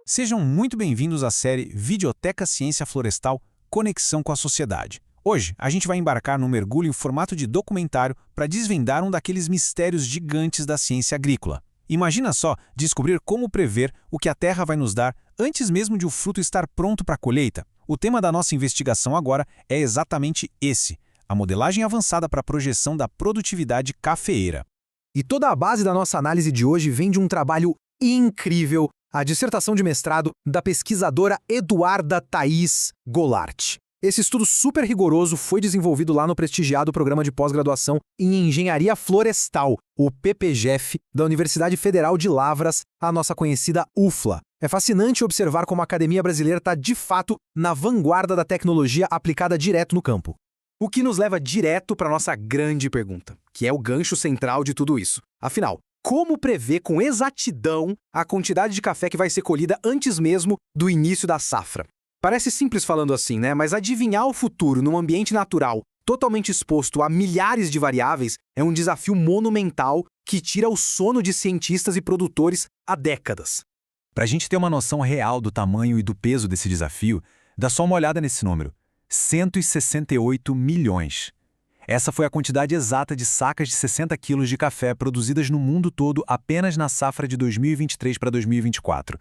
Sejam muito bem-vindos à série Videoteca Ciência Florestal Conexão com a Sociedade. Hoje, a gente vai embarcar num mergulho em formato de documentário para desvendar um daqueles mistérios gigantes da ciência agrícola. Imagina só descobrir como prever o que a Terra vai nos dar antes mesmo de o fruto estar pronto para a colheita. O tema da nossa investigação agora é exatamente esse: a modelagem avançada para a projeção da produtividade cafeeira. E toda a base da nossa análise de hoje vem de um trabalho incrível, a dissertação de mestrado da pesquisadora Eduarda Thaís Golart. Esse estudo super rigoroso foi desenvolvido lá no prestigiado Programa de Pós-Graduação em Engenharia Florestal, o PPGEF, da Universidade Federal de Lavras, a nossa conhecida UFLA. É fascinante observar como a academia brasileira está, de fato, na vanguarda da tecnologia aplicada direto no campo. O que nos leva direto para a nossa grande pergunta, que é o gancho central de tudo isso. Afinal, como prever com exatidão a quantidade de café que vai ser colhida antes mesmo do início da safra? Parece simples falando assim, né? Mas adivinhar o futuro num ambiente natural, totalmente exposto a milhares de variáveis, é um desafio monumental que tira o sono de cientistas e produtores há décadas. Para a gente ter uma noção real do tamanho e do peso desse desafio, dá só uma olhada nesse número: 168 milhões. Essa foi a quantidade exata de sacas de 60 quilos de café produzidas no mundo todo apenas na safra de 2023 para 2024.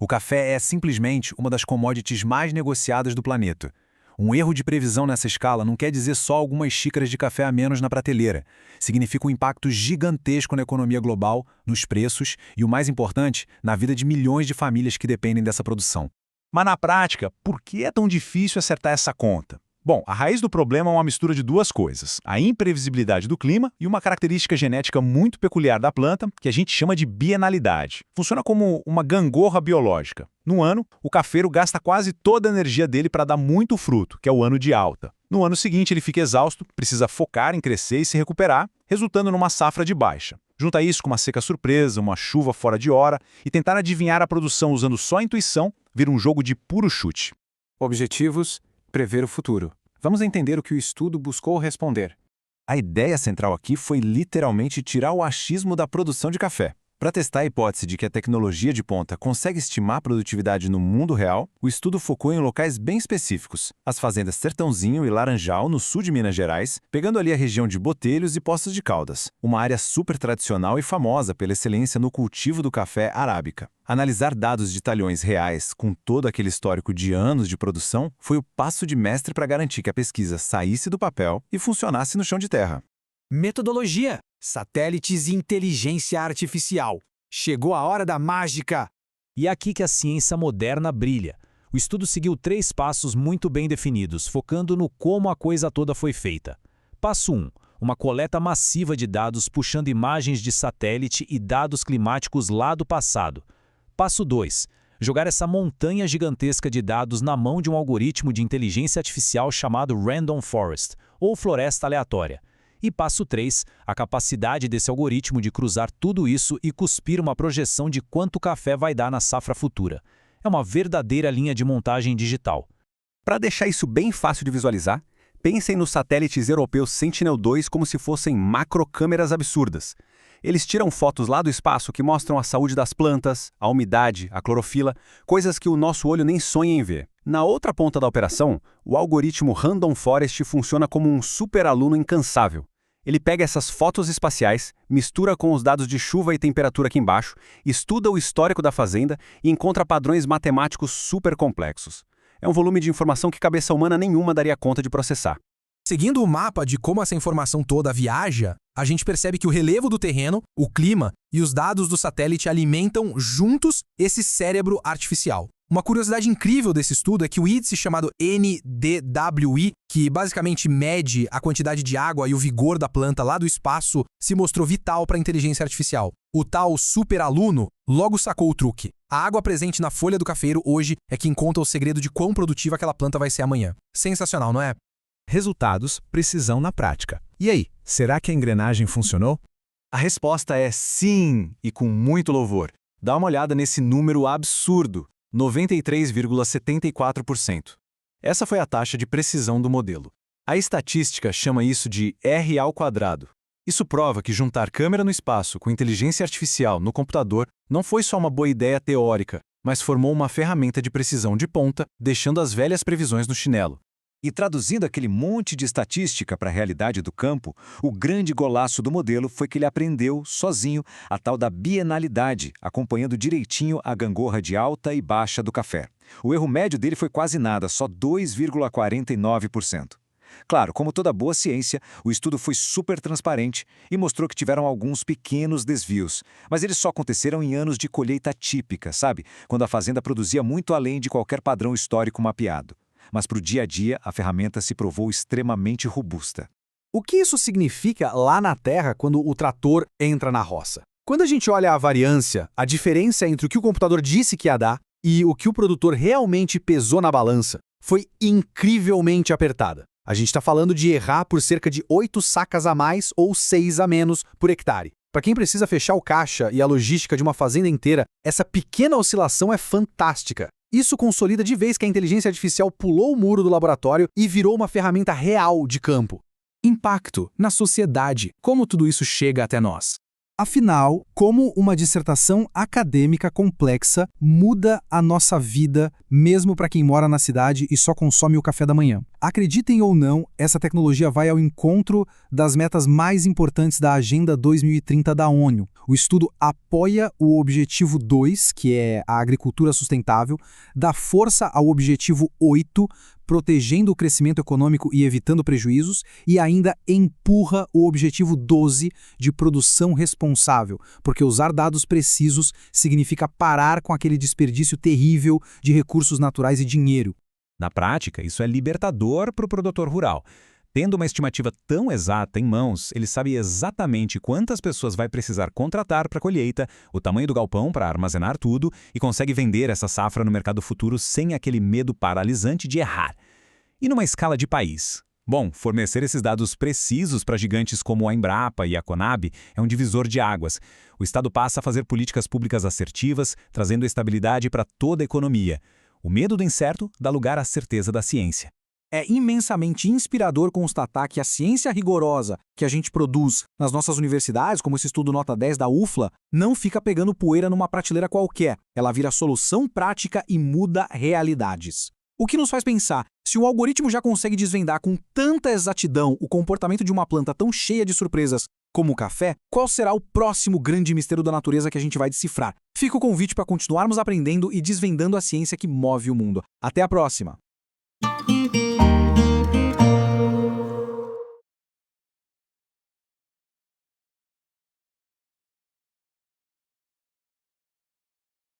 O café é simplesmente uma das commodities mais negociadas do planeta. Um erro de previsão nessa escala não quer dizer só algumas xícaras de café a menos na prateleira. Significa um impacto gigantesco na economia global, nos preços e, o mais importante, na vida de milhões de famílias que dependem dessa produção. Mas na prática, por que é tão difícil acertar essa conta? Bom, a raiz do problema é uma mistura de duas coisas: a imprevisibilidade do clima e uma característica genética muito peculiar da planta, que a gente chama de bienalidade. Funciona como uma gangorra biológica. No ano, o cafeiro gasta quase toda a energia dele para dar muito fruto, que é o ano de alta. No ano seguinte, ele fica exausto, precisa focar em crescer e se recuperar, resultando numa safra de baixa. Junta isso com uma seca surpresa, uma chuva fora de hora, e tentar adivinhar a produção usando só a intuição vira um jogo de puro chute. Objetivos: prever o futuro. Vamos entender o que o estudo buscou responder. A ideia central aqui foi literalmente tirar o achismo da produção de café. Para testar a hipótese de que a tecnologia de ponta consegue estimar a produtividade no mundo real, o estudo focou em locais bem específicos: as fazendas Sertãozinho e Laranjal, no sul de Minas Gerais, pegando ali a região de Botelhos e Poços de Caldas, uma área super tradicional e famosa pela excelência no cultivo do café arábica. Analisar dados de talhões reais com todo aquele histórico de anos de produção foi o passo de mestre para garantir que a pesquisa saísse do papel e funcionasse no chão de terra. Metodologia: satélites e inteligência artificial. Chegou a hora da mágica! E é aqui que a ciência moderna brilha. O estudo seguiu 3 passos muito bem definidos, focando no como a coisa toda foi feita. Passo 1. Uma coleta massiva de dados puxando imagens de satélite e dados climáticos lá do passado. Passo 2. Jogar essa montanha gigantesca de dados na mão de um algoritmo de inteligência artificial chamado Random Forest, ou floresta aleatória. E passo 3, a capacidade desse algoritmo de cruzar tudo isso e cuspir uma projeção de quanto café vai dar na safra futura. É uma verdadeira linha de montagem digital. Para deixar isso bem fácil de visualizar, pensem nos satélites europeus Sentinel-2 como se fossem macrocâmeras absurdas. Eles tiram fotos lá do espaço que mostram a saúde das plantas, a umidade, a clorofila, coisas que o nosso olho nem sonha em ver. Na outra ponta da operação, o algoritmo Random Forest funciona como um super aluno incansável. Ele pega essas fotos espaciais, mistura com os dados de chuva e temperatura aqui embaixo, estuda o histórico da fazenda e encontra padrões matemáticos super complexos. É um volume de informação que cabeça humana nenhuma daria conta de processar. Seguindo o mapa de como essa informação toda viaja, a gente percebe que o relevo do terreno, o clima e os dados do satélite alimentam juntos esse cérebro artificial. Uma curiosidade incrível desse estudo é que o índice chamado NDWI, que basicamente mede a quantidade de água e o vigor da planta lá do espaço, se mostrou vital para a inteligência artificial. O tal superaluno logo sacou o truque. A água presente na folha do cafeiro hoje é quem conta o segredo de quão produtiva aquela planta vai ser amanhã. Sensacional, não é? Resultados, precisão na prática. E aí, será que a engrenagem funcionou? A resposta é sim, e com muito louvor. Dá uma olhada nesse número absurdo: 93,74%. Essa foi a taxa de precisão do modelo. A estatística chama isso de R². Isso prova que juntar câmera no espaço com inteligência artificial no computador não foi só uma boa ideia teórica, mas formou uma ferramenta de precisão de ponta, deixando as velhas previsões no chinelo. E traduzindo aquele monte de estatística para a realidade do campo, o grande golaço do modelo foi que ele aprendeu, sozinho, a tal da bienalidade, acompanhando direitinho a gangorra de alta e baixa do café. O erro médio dele foi quase nada, só 2,49%. Claro, como toda boa ciência, o estudo foi super transparente e mostrou que tiveram alguns pequenos desvios, mas eles só aconteceram em anos de colheita típica, sabe? Quando a fazenda produzia muito além de qualquer padrão histórico mapeado. Mas para o dia a dia, a ferramenta se provou extremamente robusta. O que isso significa lá na Terra quando o trator entra na roça? Quando a gente olha a variância, a diferença entre o que o computador disse que ia dar e o que o produtor realmente pesou na balança foi incrivelmente apertada. A gente está falando de errar por cerca de 8 sacas a mais ou 6 a menos por hectare. Para quem precisa fechar o caixa e a logística de uma fazenda inteira, essa pequena oscilação é fantástica. Isso consolida de vez que a inteligência artificial pulou o muro do laboratório e virou uma ferramenta real de campo. Impacto na sociedade. Como tudo isso chega até nós? Afinal, como uma dissertação acadêmica complexa muda a nossa vida, mesmo para quem mora na cidade e só consome o café da manhã? Acreditem ou não, essa tecnologia vai ao encontro das metas mais importantes da Agenda 2030 da ONU. O estudo apoia o Objetivo 2, que é a agricultura sustentável, dá força ao Objetivo 8, protegendo o crescimento econômico e evitando prejuízos, e ainda empurra o Objetivo 12 de produção responsável, porque usar dados precisos significa parar com aquele desperdício terrível de recursos naturais e dinheiro. Na prática, isso é libertador para o produtor rural. Tendo uma estimativa tão exata em mãos, ele sabe exatamente quantas pessoas vai precisar contratar para a colheita, o tamanho do galpão para armazenar tudo e consegue vender essa safra no mercado futuro sem aquele medo paralisante de errar. E numa escala de país? Bom, fornecer esses dados precisos para gigantes como a Embrapa e a Conab é um divisor de águas. O Estado passa a fazer políticas públicas assertivas, trazendo estabilidade para toda a economia. O medo do incerto dá lugar à certeza da ciência. É imensamente inspirador constatar que a ciência rigorosa que a gente produz nas nossas universidades, como esse estudo nota 10 da UFLA, não fica pegando poeira numa prateleira qualquer. Ela vira solução prática e muda realidades. O que nos faz pensar, se o algoritmo já consegue desvendar com tanta exatidão o comportamento de uma planta tão cheia de surpresas como o café, qual será o próximo grande mistério da natureza que a gente vai decifrar? Fica o convite para continuarmos aprendendo e desvendando a ciência que move o mundo. Até a próxima!